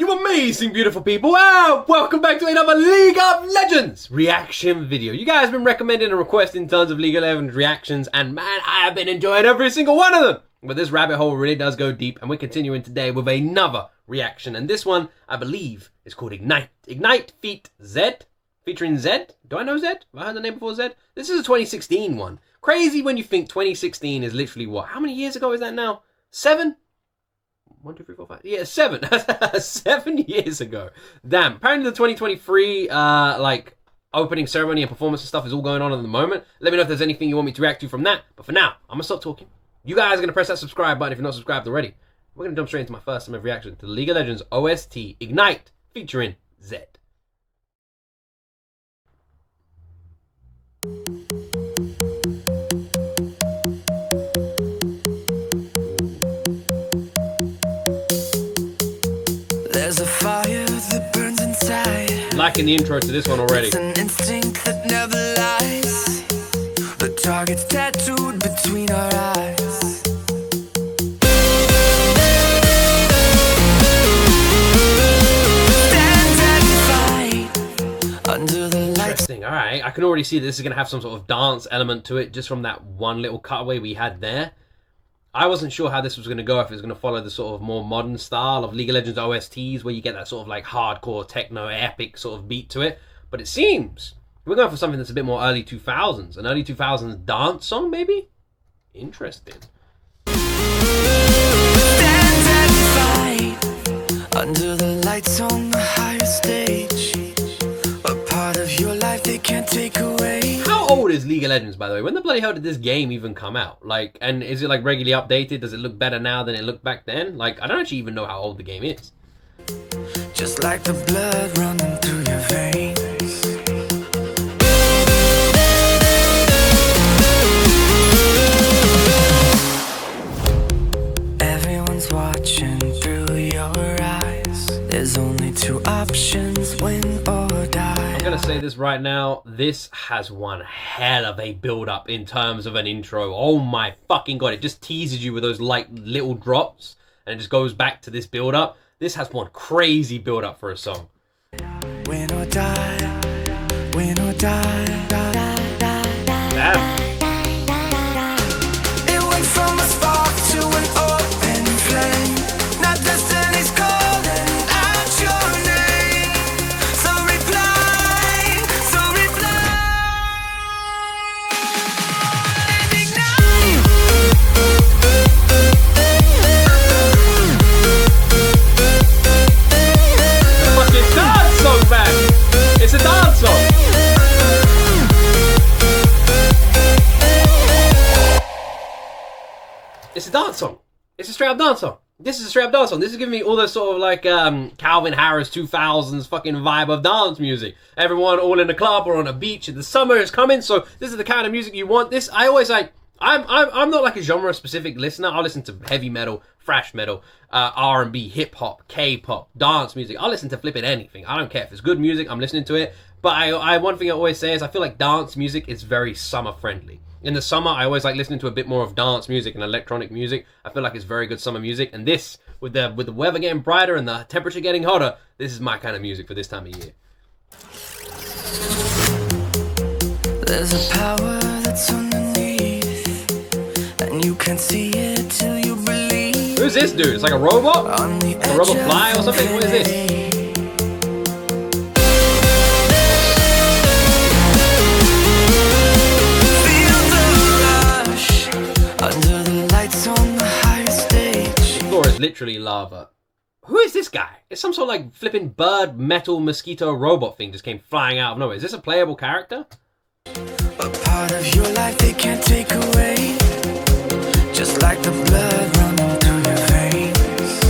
You amazing, beautiful people. Wow, welcome back to another League of Legends reaction video. You guys have been recommending and requesting tons of League of Legends reactions, and man, I have been enjoying every single one of them. But this rabbit hole really does go deep, and we're continuing today with another reaction. And this one, I believe, is called Ignite. Ignite feat. Zedd, featuring Zedd. Do I know Zedd? Have I heard the name before, Zedd? This is a 2016 one. Crazy when you think 2016 is literally what? How many years ago is that now? 7? 1, 2, 3, 4, 5. Yeah, 7. 7 years ago. Damn. Apparently the 2023 like opening ceremony and performance and stuff is all going on at the moment. Let me know if there's anything you want me to react to from that. But for now, I'm gonna stop talking. You guys are gonna press that subscribe button if you're not subscribed already. We're gonna jump straight into my first time of reaction to the League of Legends OST Ignite featuring Zedd. There's a fire that burns inside. Liking the intro to this one already. It's an instinct that never lies. The target's tattooed between our eyes. Stand and fight under the lights. Interesting. All right, I can already see that this is gonna have some sort of dance element to it, just from that one little cutaway we had there. I wasn't sure how this was going to go, if it was going to follow the sort of more modern style of League of Legends OSTs, where you get that sort of like hardcore, techno, epic sort of beat to it. But it seems we're going for something that's a bit more early 2000s. An early 2000s dance song, maybe? Interesting. Stand and fight under the lights on the higher stage. A part of your life they can't take away. How old is League of Legends, by the way? When the bloody hell did this game even come out? Like, and is it like regularly updated? Does it look better now than it looked back then? Like, I don't actually even know how old the game is. Just like the blood running through your veins. Everyone's watching through your eyes. There's only two options, win or die. I'm gonna say this right now, this has one hell of a build-up in terms of an intro. Oh my fucking god, it just teases you with those like little drops, and it just goes back to this build-up. This has one crazy build-up for a song. Win or die, win or die. Damn. It went from a spark to an open flame. Not destiny's calling out your name. So reply, so reply. And ignite. Fucking dance song, man! It's a dance song! It's a dance song. It's a straight up dance song. This is a straight up dance song. This is giving me all the sort of like Calvin Harris 2000s fucking vibe of dance music. Everyone all in a club or on a beach, and the summer is coming, so this is the kind of music you want. This, I always like, I'm not like a genre specific listener. I'll listen to heavy metal, thrash metal, R&B, hip hop, K-pop, dance music. I'll listen to flipping anything. I don't care if it's good music, I'm listening to it. But I one thing I always say is I feel like dance music is very summer friendly. In the summer, I always like listening to a bit more of dance music and electronic music. I feel like it's very good summer music. And this, with the weather getting brighter and the temperature getting hotter, this is my kind of music for this time of year. There's a power that's underneath, and you can't see it till you believe. Who's this dude? It's like a robot? On the A robot fly or something? What is this? Under the lights on the higher stage. The floor is literally lava. Who is this guy? It's some sort of like flipping bird, metal, mosquito, robot thing just came flying out of nowhere. Is this a playable character? A part of your life they can't take away. Just like the blood running through your veins.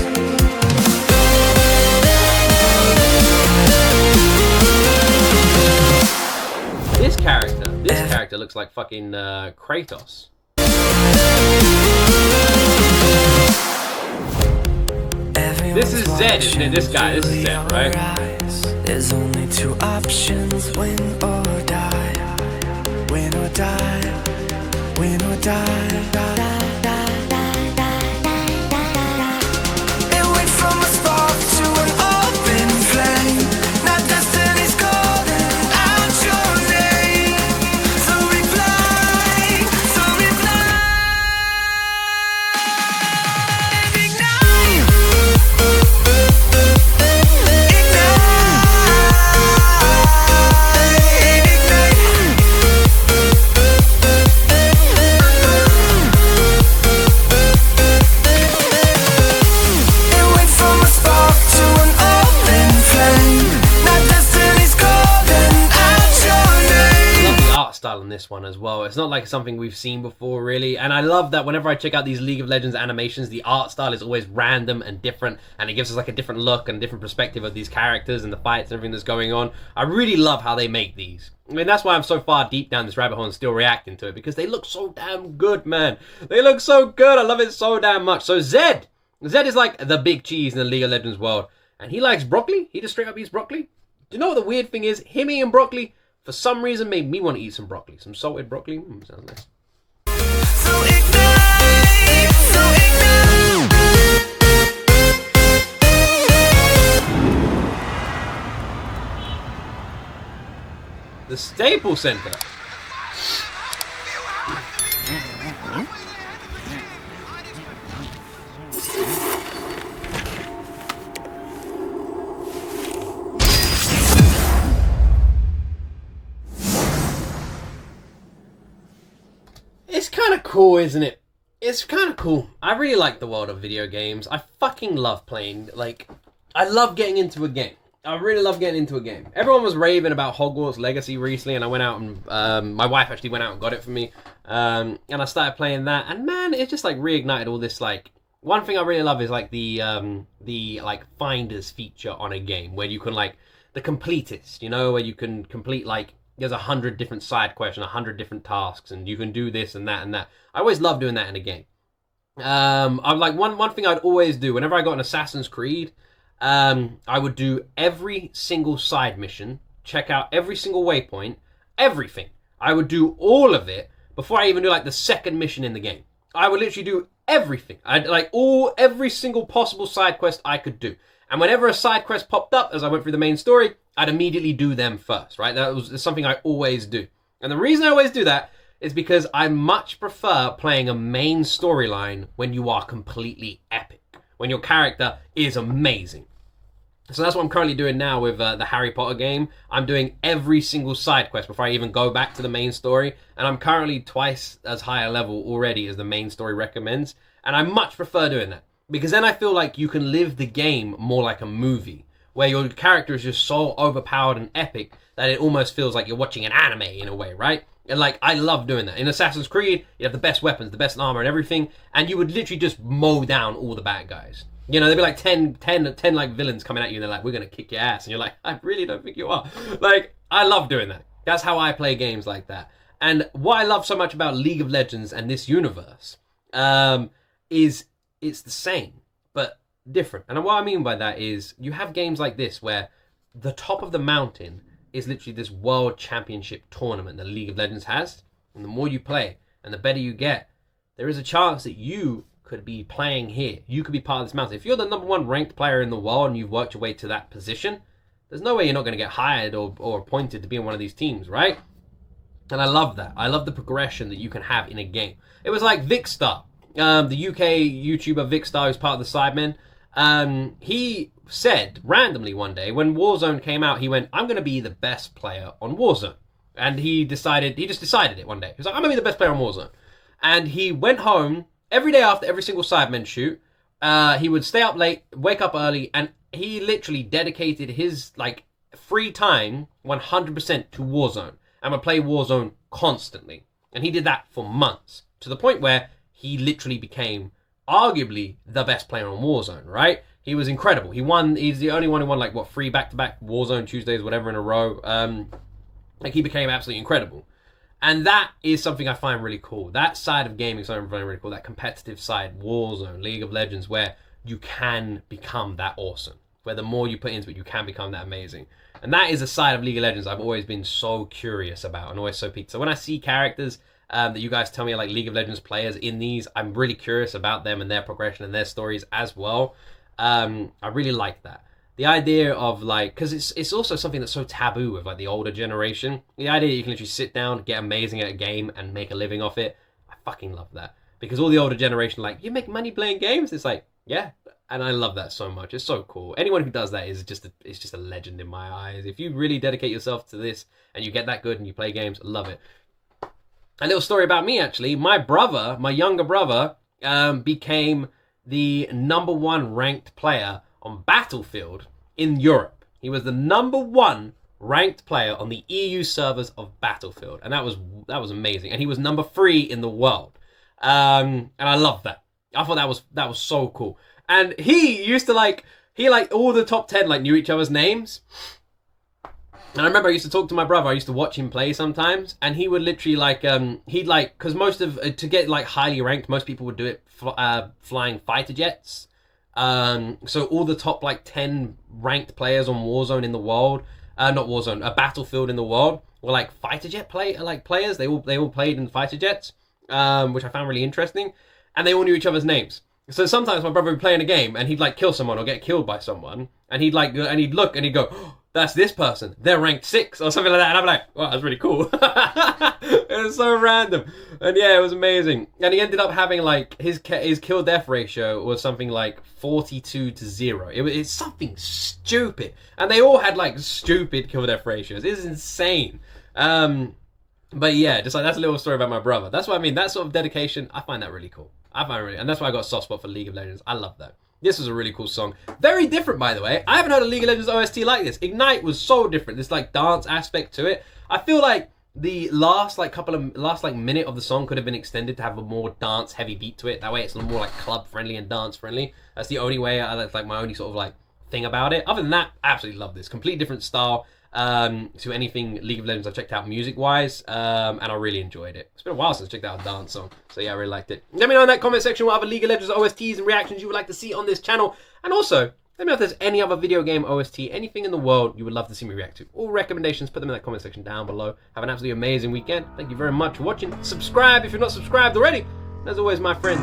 This character looks like fucking Kratos. This is Zedd, isn't it? This guy, this is Zedd, right? There's only two options, win or die. Win or die, win or die. It went from a spark to an this one as well. It's not like something we've seen before, really. And I love that whenever I check out these League of Legends animations, the art style is always random and different, and it gives us like a different look and different perspective of these characters and the fights and everything that's going on. I really love how they make these. I mean, that's why I'm so far deep down this rabbit hole and still reacting to it, because they look so damn good, man. They look so good. I love it so damn much. So Zedd is like the big cheese in the League of Legends world, and he likes broccoli. He just straight up eats broccoli. Do you know what the weird thing is? Him eating broccoli, for some reason, made me want to eat some broccoli. Some salted broccoli. Sounds nice. So ignite, so ignite. The Staples Center. It's kind of cool, isn't it? It's kind of cool. I really like the world of video games. I fucking love playing. Like, I love getting into a game. I really love getting into a game. Everyone was raving about Hogwarts Legacy recently, and I went out and my wife actually went out and got it for me. And I started playing that, and man, it just like reignited all this. Like, one thing I really love is like the like finders feature on a game, where you can like the completist, you know, where you can complete like there's 100 different side quests and 100 different tasks, and you can do this and that and that. I always love doing that in a game. I'm like one thing I'd always do whenever I got an Assassin's Creed. I would do every single side mission, check out every single waypoint, everything. I would do all of it before I even do like the second mission in the game. I would literally do everything. I'd like every single possible side quest I could do. And whenever a side quest popped up as I went through the main story, I'd immediately do them first, right? That was something I always do. And the reason I always do that is because I much prefer playing a main storyline when you are completely epic, when your character is amazing. So that's what I'm currently doing now with the Harry Potter game. I'm doing every single side quest before I even go back to the main story. And I'm currently twice as high a level already as the main story recommends. And I much prefer doing that, because then I feel like you can live the game more like a movie, where your character is just so overpowered and epic that it almost feels like you're watching an anime in a way, right? And like, I love doing that. In Assassin's Creed, you have the best weapons, the best armor and everything, and you would literally just mow down all the bad guys. You know, there'd be like 10 like villains coming at you, and they're like, we're gonna kick your ass. And you're like, I really don't think you are. Like, I love doing that. That's how I play games like that. And what I love so much about League of Legends and this universe is it's the same, but different. And what I mean by that is you have games like this where the top of the mountain is literally this world championship tournament that League of Legends has. And the more you play and the better you get, there is a chance that you could be playing here. You could be part of this mountain. If you're the #1 ranked player in the world and you've worked your way to that position, there's no way you're not going to get hired or appointed to be in one of these teams, right? And I love that. I love the progression that you can have in a game. It was like Vicstar, the UK YouTuber Vicstar, who's part of the Sidemen. He said randomly one day when Warzone came out, he went, I'm going to be the best player on Warzone. And he just decided it one day. He was like, I'm going to be the best player on Warzone. And he went home every day after every single Sidemen shoot. He would stay up late, wake up early, and he literally dedicated his like free time 100% to Warzone and would play Warzone constantly. And he did that for months, to the point where he literally became arguably the best player on Warzone, right? He was incredible. He's the only one who won like 3 back-to-back Warzone Tuesdays, whatever, in a row. Like, he became absolutely incredible. And that is something I find really cool. That side of gaming is something I find really cool. That competitive side, Warzone, League of Legends, where you can become that awesome. Where the more you put into it, you can become that amazing. And that is a side of League of Legends I've always been so curious about and always so piqued. So when I see characters that you guys tell me are like League of Legends players in these, I'm really curious about them and their progression and their stories as well. I really like that. The idea of like, because it's also something that's so taboo with like the older generation. The idea that you can literally sit down, get amazing at a game, and make a living off it. I fucking love that. Because all the older generation, like, you make money playing games? It's like, yeah. And I love that so much. It's so cool. Anyone who does that is just a legend in my eyes. If you really dedicate yourself to this and you get that good and you play games, love it. A little story about me, actually. My younger brother, became the #1 ranked player on Battlefield in Europe. He was the #1 ranked player on the EU servers of Battlefield, and that was amazing. And he was number 3 in the world, and I loved that. I thought that was so cool. And he used to all the top 10 knew each other's names. And I remember I used to talk to my brother. I used to watch him play sometimes, and he would literally because most of to get highly ranked, most people would do it flying fighter jets. So all the top 10 ranked players on Warzone in the world, not Warzone, a Battlefield in the world, were fighter jet players. They all played in fighter jets, which I found really interesting, and they all knew each other's names. So sometimes my brother would play in a game and he'd kill someone or get killed by someone, and he'd look and he'd go, oh, that's this person, they're ranked 6 or something like that, and I'm like, wow, that's really cool. It was so random, and yeah, it was amazing. And he ended up having his kill death ratio was something 42-0. It's something stupid, and they all had stupid kill death ratios. It's insane. But yeah, just that's a little story about my brother. That's what I mean. That sort of dedication, I find that really cool. And that's why I got a soft spot for League of Legends. I love that. This was a really cool song. Very different, by the way. I haven't heard a League of Legends OST like this. Ignite was so different. This dance aspect to it. I feel like the last minute of the song could have been extended to have a more dance heavy beat to it. That way it's more club friendly and dance friendly. That's the only way. That's my only sort of thing about it. Other than that, I absolutely love this. Completely different style to anything League of Legends I've checked out music wise, and I really enjoyed it. It's been a while since I checked out a dance song, so yeah, I really liked it. Let me know in that comment section what other League of Legends OSTs and reactions you would like to see on this channel, and also let me know if there's any other video game OST, anything in the world you would love to see me react to. All recommendations, put them in that comment section down below. Have an absolutely amazing weekend. Thank you very much for watching. Subscribe if you're not subscribed already. And as always, my friends,